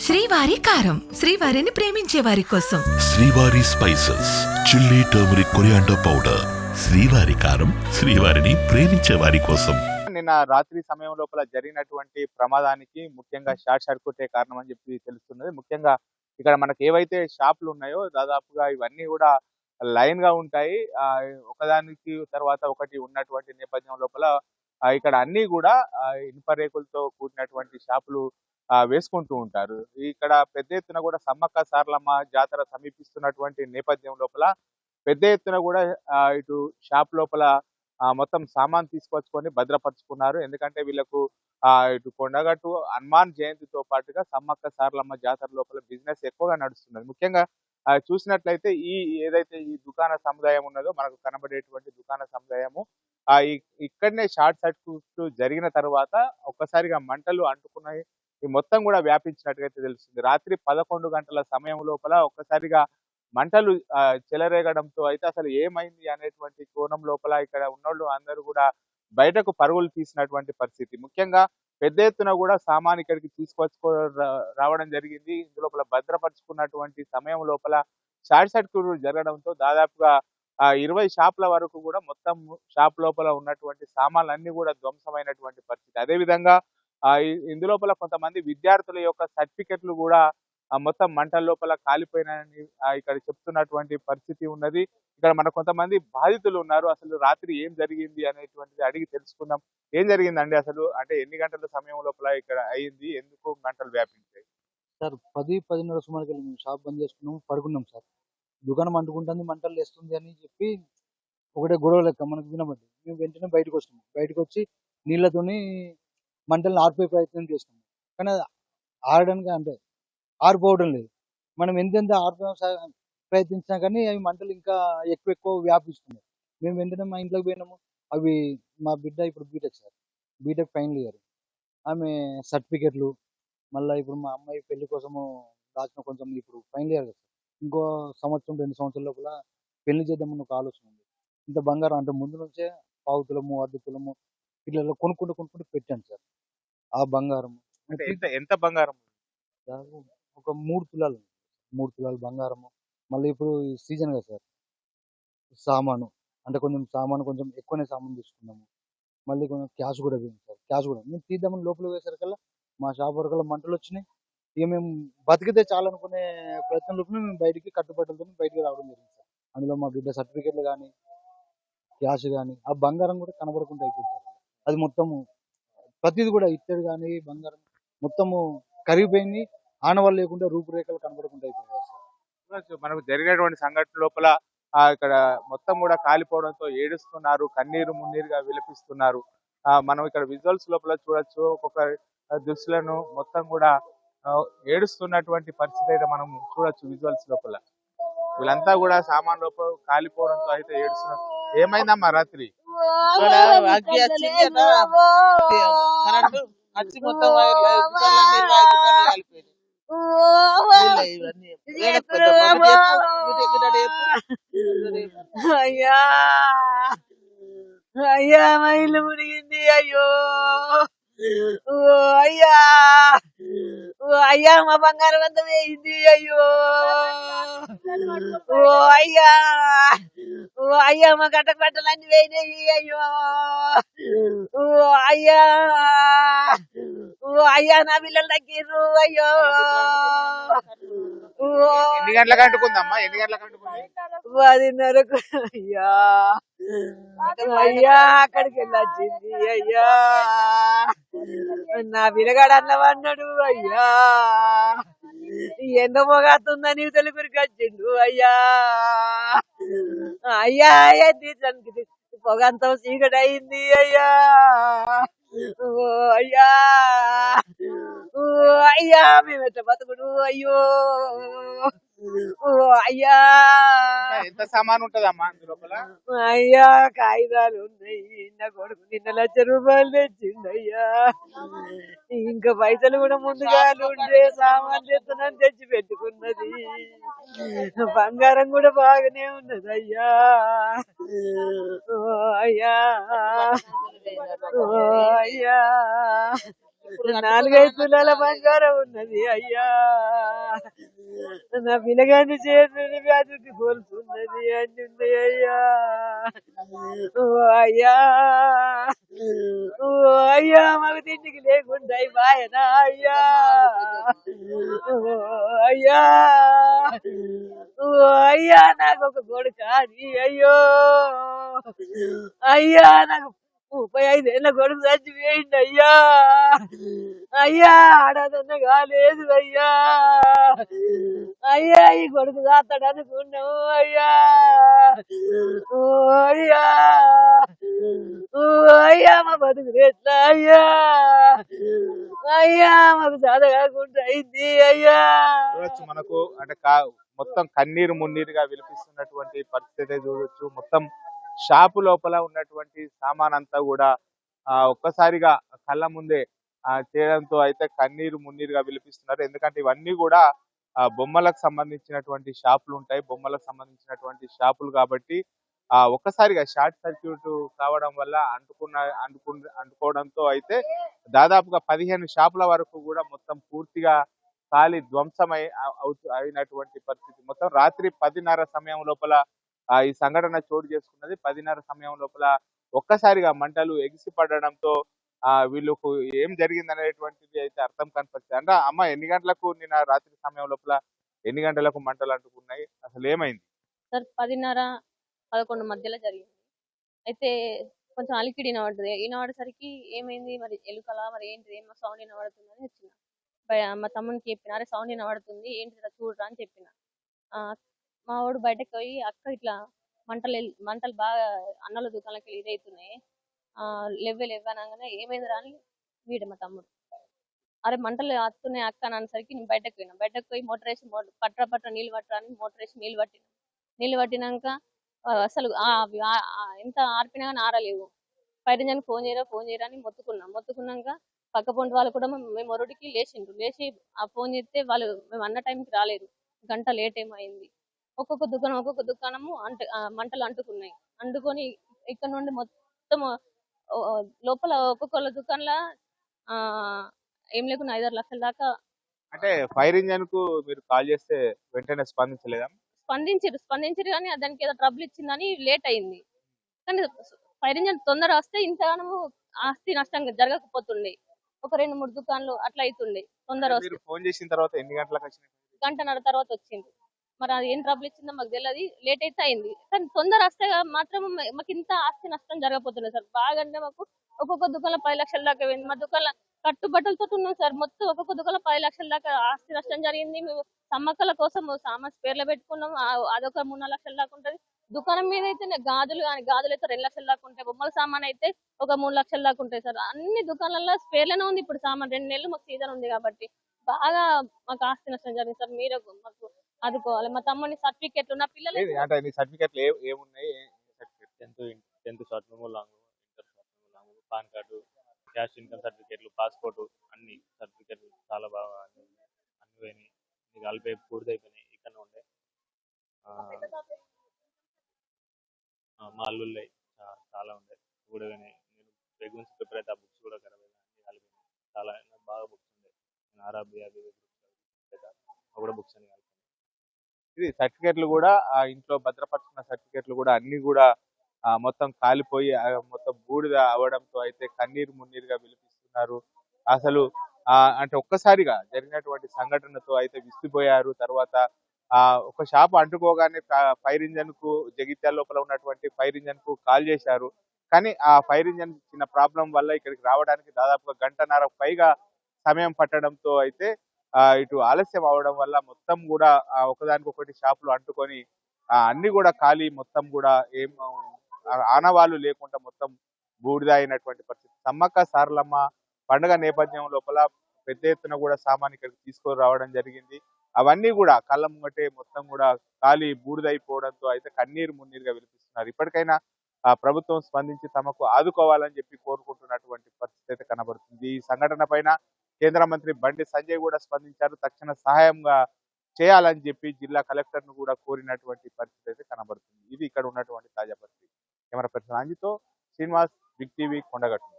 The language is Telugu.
శ్రీవారి కారం, శ్రీవారిని ప్రేమించే వారి కోసం. శ్రీవారి spices, chilli, turmeric, coriander powder. శ్రీవారి కారం, శ్రీవారిని ప్రేమించే వారి కోసం. నిన్న రాత్రి సమయం లోపల జరిగినటువంటి ప్రమాదానికి ముఖ్యంగా షార్ట్ సర్క్యూటే కారణం అని చెప్పి తెలుస్తున్నది. ముఖ్యంగా ఇక్కడ మనకు ఏవైతే షాపులు ఉన్నాయో దాదాపుగా ఇవన్నీ కూడా లైన్ గా ఉంటాయి. ఒకదానికి తర్వాత ఒకటి ఉన్నటువంటి నేపథ్యం లోపల ఇక్కడ అన్ని కూడా ఇనుప రేకులతో కూడినటువంటి షాపులు వేసుకుంటూ ఉంటారు. ఇక్కడ పెద్ద ఎత్తున కూడా సమ్మక్క సారలమ్మ జాతర సమీపిస్తున్నటువంటి నేపథ్యం లోపల పెద్ద ఎత్తున కూడా ఇటు షాప్ లోపల మొత్తం సామాన్ తీసుకొచ్చుకొని భద్రపరుచుకున్నారు. ఎందుకంటే వీళ్ళకు ఇటు కొండగట్టు హనుమాన్ జయంతితో పాటుగా సమ్మక్క సారలమ్మ జాతర లోపల బిజినెస్ ఎక్కువగా నడుస్తున్నది. ముఖ్యంగా చూసినట్లయితే ఏదైతే ఈ దుకాణ సముదాయం ఉన్నదో మనకు కనబడేటువంటి దుకాణ సముదాయము ఇక్కడనే షార్ట్ సర్క్యూట్ జరిగిన తర్వాత ఒక్కసారిగా మంటలు అంటుకున్నాయి. ఈ మొత్తం కూడా వ్యాపించినట్టుగా తెలుస్తుంది. రాత్రి 11 గంటల సమయం లోపల ఒక్కసారిగా మంటలు చెలరేగడంతో అయితే అసలు ఏమైంది అనేటువంటి కోణం లోపల ఇక్కడ ఉన్నోళ్ళు అందరూ కూడా బయటకు పరుగులు తీసినటువంటి పరిస్థితి. ముఖ్యంగా పెద్ద ఎత్తున కూడా సామాన్ ఇక్కడికి రావడం జరిగింది. ఇందులోపల భద్రపరుచుకున్నటువంటి సమయం లోపల షార్ట్ సర్క్యూట్ జరగడంతో దాదాపుగా 20 షాపుల వరకు కూడా మొత్తం షాప్ లోపల ఉన్నటువంటి సామాన్లన్నీ కూడా ధ్వంసమైనటువంటి పరిస్థితి. అదేవిధంగా ఇందులోపల కొంతమంది విద్యార్థుల యొక్క సర్టిఫికెట్లు కూడా మొత్తం మంటల లోపల కాలిపోయినాయని ఇక్కడ చెప్తున్నటువంటి పరిస్థితి ఉన్నది. ఇక్కడ మన కొంతమంది బాధితులు ఉన్నారు. అసలు రాత్రి ఏం జరిగింది అనేటువంటిది అడిగి తెలుసుకుందాం. ఏం జరిగిందండి అసలు? అంటే ఎన్ని గంటల సమయం లోపల ఇక్కడ అయింది? ఎందుకు మంటలు వ్యాపించాయి? సార్ 10-10:30 సుమారుకి మేము షాప్ బంద్ చేసుకున్నాము, పడుకున్నాం సార్. దుకాణం అంటుకుంటుంది, మంటలు లేస్తుంది అని చెప్పి ఒకటే గొడవ లెక్క మనకు వినబడ్డది. మేము వెంటనే బయటకు వచ్చినాము. బయటకు వచ్చి నీళ్ళతోని మంటలను ఆర్పే ప్రయత్నం చేసినాము. కానీ అది ఆరడానికి అంటే ఆరిపోవడం లేదు. మనం ఎంతెంత ప్రయత్నించినా కానీ అవి మంటలు ఇంకా ఎక్కువ వ్యాపిస్తున్నాయి. మేము వెంటనే మా ఇంట్లోకి పోయినాము. అవి మా బిడ్డ ఇప్పుడు B Tech sir, B Tech final year. ఆమె సర్టిఫికెట్లు, మళ్ళీ ఇప్పుడు మా అమ్మాయి పెళ్లి కోసము దాచిన కొంచెం ఇప్పుడు ఫైనల్ ఇయర్ కదా సార్. ఇంకో సంవత్సరం 2 సంవత్సరాల లోపల పెళ్లి చేద్దామని ఒక ఆలోచన ఉంది. ఇంత బంగారం అంటే ముందు నుంచే 1/4 తులము 1/2 తులము ఇట్లా కొనుక్కుంటూ పెట్టాను సార్. ఆ బంగారం అంటే ఎంత బంగారం? ఒక 3 తులాలు 3 తులాలు బంగారము. మళ్ళీ ఇప్పుడు ఈ సీజన్ కదా సార్, సామాను అంటే కొంచెం ఎక్కువనే సామాను తీసుకున్నాము. మళ్ళీ కొంచెం క్యాష్ కూడా పోయింది సార్. క్యాష్ కూడా మేము తీద్దామని లోపల వేసరికల్లా మా షాప్ వరకల్లా మంటలు వచ్చినాయి. ఇక మేము బతికితే చాలనుకునే ప్రయత్నం లోపల మేము బయటికి కట్టుబట్టలతో బయటికి రావడం జరిగింది సార్. అందులో మా బిడ్డ సర్టిఫికెట్లు కానీ, క్యాష్ కానీ, ఆ బంగారం కూడా కనబడకుండా అయిపోయింది సార్. అది మొత్తము ప్రతిది కూడా ఇత్తడి కానీ బంగారం మొత్తము కరిగిపోయింది. ఆనవాళ్ళు లేకుండా రూపురేఖలు కనబడకుండా అయిపోయింది సార్. మనకు జరిగినటువంటి సంఘటన లోపల ఇక్కడ మొత్తం కూడా కాలిపోవడంతో ఏడుస్తున్నారు, కన్నీరు మున్నీరుగా విలపిస్తున్నారు. మనం ఇక్కడ విజువల్స్ లోపల చూడొచ్చు. ఒక్కొక్క దుస్తులను మొత్తం కూడా ఏడుస్తున్నటువంటి పరిస్థితి అయితే మనం చూడొచ్చు విజువల్స్ లోపల. వీళ్ళంతా కూడా సామాన్ లోపల కాలిపోవడంతో అయితే ఏడుస్తున్నారు. ఏమైందమ్మా రాత్రి? అయ్యా అయ్యా మా ఇల్లు మునిగింది. అయ్యో అయ్యా అయ్యా మా బంగారం అంతా వేయింది. అయ్యో అయ్యా అయ్యా మా గట్టకు బట్టలన్నీ వేయినాయి. అయ్యో అయ్యా అయ్యా నా పిల్లలు తగ్గిర్రు. అయ్యో ఎన్ని గంటలకు అంటుకుందమ్మా? ఎన్ని గంటలకు అంటుకుంది? 10:30కు. అయ్యా అయ్యా అక్కడికి వెళ్ళొచ్చింది. అయ్యా నా పిల్లగాడు అన్నం అన్నాడు. అయ్యా ఎంత మొగాతుందని తెలుగురికి వచ్చిండు. అయ్యా అయ్యా తీర్చడానికి పొగంతా చీకటి అయింది. అయ్యా అయ్యా అయ్యా మేమెట్ట బతుకుడు. అయ్యో అయ్యా ఎంత సామాన్ ఉంటదమ్మా లోపల? అయ్యా కాగితాలు ఉన్నాయి. నా కొడుకు నిన్న 1,00,000 రూపాయలు తెచ్చిండు. అయ్యా ఇంకా పైసలు కూడా ముందుగా ఉండే సామాన్ తెస్తున్నాను తెచ్చి పెట్టుకున్నది. బంగారం కూడా బాగానే ఉన్నది. అయ్యా అయ్యా అయ్యా ఇప్పుడు 4-5 తులాల బంగారం ఉన్నది అయ్యా. నా పిల్లగాని చేతులు వ్యాధికి కోలుతున్నది అని ఉంది అయ్యా. ఓ అయ్యా, ఓ అయ్యా, మాకు తిండికి లేకుండా అయిపోయానా అయ్యా. ఓ అయ్యా, ఓ అయ్యా, నాకు ఒక కొడుకు అది అయ్యో. అయ్యా, నాకు 35 ఏళ్ళ కొడుకు చచ్చిపోయింది అయ్యా. అయ్యా, ఆడదన్న కాలేదు అయ్యా. అయ్యా, ఈ కొడుకు కాస్తాడు అనుకున్నావు అయ్యా. ఓ అయ్యా, ఓ అయ్యా, మా బతుకులు ఎట్లా అయ్యా. అయ్యా, మాకు చద కాకుండా అయింది అయ్యా. చూడొచ్చు మనకు అంటే మొత్తం కన్నీరు మున్నీరుగా విలిపిస్తున్నటువంటి పరిస్థితి చూడొచ్చు. మొత్తం షాపు లోపల ఉన్నటువంటి సామాన్ అంతా కూడా ఒక్కసారిగా కళ్ళ ముందే చేయడంతో అయితే కన్నీరు మున్నీరుగా విలిపిస్తున్నారు. ఎందుకంటే ఇవన్నీ కూడా బొమ్మలకు సంబంధించినటువంటి షాపులు ఉంటాయి. బొమ్మలకు సంబంధించినటువంటి షాపులు కాబట్టి ఒక్కసారిగా షార్ట్ సర్క్యూట్ కావడం వల్ల అంటుకోవడంతో అయితే దాదాపుగా 15 షాపుల వరకు కూడా మొత్తం పూర్తిగా కాలి ధ్వంసమై అయినటువంటి పరిస్థితి. మొత్తం రాత్రి 10:30 సమయం లోపల ఈ సంఘటన చోటు చేసుకున్నది. 10:30 సమయం లోపల ఒక్కసారిగా మంటలు ఎగిసి పడడంతో వీళ్ళకు ఏం జరిగింది అనేటువంటిది అయితే అర్థం కాని పరిస్థితి. అంటే అమ్మ ఎన్ని గంటలకు నిన్న రాత్రి సమయం లోపల ఎన్ని గంటలకు మంటలు అంటుకున్నాయి, అసలు ఏమైంది? సార్ 10:30-11 మధ్యలో జరిగింది. అయితే కొంచెం అలికిడి వినబడ్డది. వినబడేసరికి ఏమైంది మరి ఎలుకలా మరి ఏంటిది ఏమో సౌండ్ వినబడుతుందని వచ్చిన. మా తమ్మునికి చెప్పిన, అరే సౌండ్ వినబడుతుంది ఏంటిరా చూడరా అని చెప్పిన. మా వాడు బయటకు పోయి అక్క ఇట్లా మంటలు బాగా అన్నల దుకాణంకి ఇదవుతున్నాయి, లెవ్వనగానే ఏమైందిరా అని వీడు మా తమ్ముడు. అరే మంటలు వస్తున్నాయి అక్క అని అనేసరికి నేను బయటకు పోయినా. బయటకు పోయి మోటార్ వేసి పట్ట నీళ్ళు పట్టరా అని మోటార్ వేసి నీళ్ళు పట్టినాక అసలు ఎంత ఆర్పినా కానీ ఆరలేవు. ఫైర్ ఇంజన్ ఫోన్ చేయరా అని మొత్తుకున్నాక పక్క పొంటి వాళ్ళు కూడా మేము ఒరుడికి లేచి ఆ ఫోన్ చేస్తే వాళ్ళు మేము అన్న టైంకి రాలేదు. గంట లేట్ ఏమైంది. ఒక్కొక్క దుకాణము మంటలు అంటుకొని ఇక్కడ నుండి మొత్తం లోపల ఒక్కొక్క దుకాణంలో ఏం లేకుండా 5-6 లక్షల దాకా. అంటే ఫైర్ ఇంజన్ కు మీరు కాల్ చేస్తే వెంటనే స్పందించలేదా? స్పందించారు కానీ దానికి ఏదో ట్రబుల్ ఇచ్చిందని లేట్ అయింది. కానీ ఫైర్ ఇంజన్ తొందర వస్తే ఇంతగానము ఆస్తి నష్టం జరగకపోతుండే. ఒక 2-3 దుకాణాలు అట్లా అవుతుండే తొందర వస్తే. ఫోన్ చేసిన తర్వాత ఎన్ని గంటలకు వచ్చింది? గంటన్నర తర్వాత వచ్చింది. మరి అది ఏం ట్రబుల్ ఇచ్చిందో మాకు తెలియదు. లేట్ అయితే అయింది కానీ తొందర వస్తే మాత్రం మాకు ఇంత ఆస్తి నష్టం జరగకపోతుండే సార్. బాగా అంటే మాకు ఒక్కొక్క దుకాణంలో 10 లక్షల దాకా పోయింది. మా దుకాణంలో కట్టుబట్టలతో ఉన్నాం సార్. మొత్తం ఒక్కొక్క దుకాణంలో 10 లక్షల దాకా ఆస్తి నష్టం జరిగింది. మేము సమ్మక్కల కోసం సామాన్ స్పేర్లో పెట్టుకున్నాం. అదొక 3-4 లక్షల దాకా ఉంటుంది. దుకాణం మీద అయితే గాజులు అయితే 2 లక్షల దాకా ఉంటాయి. బొమ్మల సామాన్ అయితే ఒక 3 లక్షల దాకా ఉంటాయి సార్. అన్ని దుకాణాలలో స్పేర్లోనే ఉంది ఇప్పుడు సామాన్. 2 నెలలు మాకు సీజన్ ఉంది కాబట్టి బాగా మాకు ఆస్తి నష్టం జరిగింది సార్. మీరు మాకు ఆదుకోవాలి. మా తమ్ముని సర్టిఫికెట్లు ఉన్న పిల్లలు అంటే సర్టిఫికెట్లు ఏమున్నాయి? Tenth short memo long, inter short memo long, pan card, cash income సర్టిఫికెట్లు, పాస్పోర్ట్, అన్ని సర్టిఫికెట్లు చాలా బాగా అన్ని పోయినాయి. కలిపి పూర్తయిపోయినాయి. ఇక్కడ ఉండే మా అల్లుళ్ళే చాలా ఉండే కూడా పోయినాయి. నేను ప్రెగ్నెన్సీ ప్రిపేర్ అయితే ఆ బుక్స్ కూడా ఖరాబ్ అయినాయి. కలిపినాయి. చాలా బాగా బుక్స్ ఉండే. ఆర్ఆర్బీ అవి కూడా బుక్స్ అని కలిపి ఇది సర్టిఫికెట్లు కూడా ఇంట్లో భద్రపరుచుకున్న సర్టిఫికెట్లు కూడా అన్ని కూడా మొత్తం కాలిపోయి మొత్తం బూడిద అవడంతో అయితే కన్నీరు మున్నీరుగా విలిపిస్తున్నారు. అసలు అంటే ఒక్కసారిగా జరిగినటువంటి సంఘటనతో అయితే విసిపోయారు. తర్వాత ఒక షాప్ అంటుకోగానే ఫైర్ ఇంజన్ కు జగిత్యాల లోపల ఉన్నటువంటి ఫైర్ ఇంజన్ కు కాల్ చేశారు. కానీ ఆ ఫైర్ ఇంజన్ చిన్న ప్రాబ్లం వల్ల ఇక్కడికి రావడానికి దాదాపుగా గంటన్నర పైగా సమయం పట్టడంతో అయితే ఇటు ఆలస్యం అవడం వల్ల మొత్తం కూడా ఒకదానికొకటి షాపులు అంటుకొని అన్ని కూడా ఖాళీ, మొత్తం కూడా ఏం ఆనవాళ్ళు లేకుండా మొత్తం బూడిద అయినటువంటి పరిస్థితి. సమ్మక్క సారలమ్మ పండుగ నేపథ్యం లోపల పెద్ద ఎత్తున కూడా సామాన్ ఇక్కడికి తీసుకొని రావడం జరిగింది. అవన్నీ కూడా కళ్ళ ముంగటే మొత్తం కూడా ఖాళీ బూడిదైపోవడంతో అయితే కన్నీరు మున్నీరుగా వినిపిస్తున్నారు. ఇప్పటికైనా ప్రభుత్వం స్పందించి తమకు ఆదుకోవాలని చెప్పి కోరుకుంటున్నటువంటి పరిస్థితి అయితే కనబడుతుంది. ఈ సంఘటన పైన కేంద్ర మంత్రి బండి సంజయ్ కూడా స్పందించారు. తక్షణ సహాయంగా చేయాలని చెప్పి జిల్లా కలెక్టర్ ను కూడా కోరినటువంటి పరిస్థితి అయితే కనబడుతుంది. ఇది ఇక్కడ ఉన్నటువంటి తాజా పరిస్థితి. కెమెరా పర్సన్ అంజితో శ్రీనివాస్, బిగ్ టీవీ, కొండగట్టు.